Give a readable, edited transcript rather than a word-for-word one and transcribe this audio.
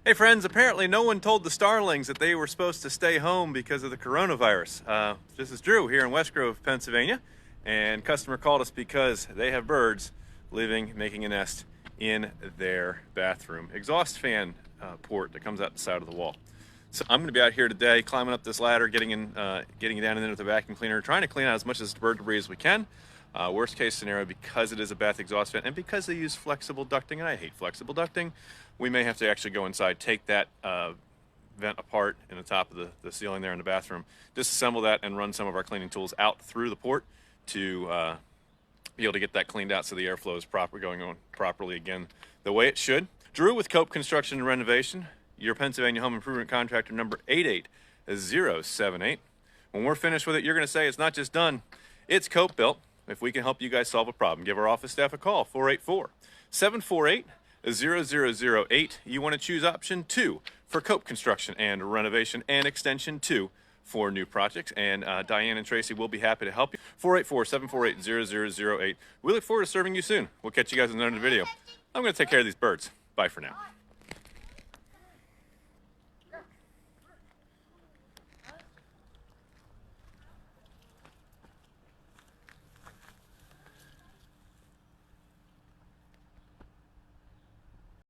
Hey friends, apparently no one told the starlings that they were supposed to stay home because of the coronavirus. This is Drew here in West Grove, Pennsylvania, and customer called us because they have birds making a nest in their bathroom exhaust fan port that comes out the side of the wall. So I'm going to be out here today climbing up this ladder, getting down in there with the vacuum cleaner, trying to clean out as much of this bird debris as we can. Worst case scenario, because it is a bath exhaust fan and because they use flexible ducting, and I hate flexible ducting, we may have to actually go inside, take that vent apart in the top of the ceiling there in the bathroom, disassemble that, and run some of our cleaning tools out through the port to be able to get that cleaned out so the airflow is going on properly again the way it should. Drew with 𝗗𝘁'𝘀 Construction and Renovation, your Pennsylvania home improvement contractor number 88078. When we're finished with it, you're going to say it's not just done, it's 𝗗𝘁 built. If we can help you guys solve a problem, give our office staff a call, 484-748-0008. You want to choose option 2 for 𝗗𝘁 Construction and Renovation, and extension 2 for new projects. And Diane and Tracy will be happy to help you. 484-748-0008. We look forward to serving you soon. We'll catch you guys in another video. I'm going to take care of these birds. Bye for now.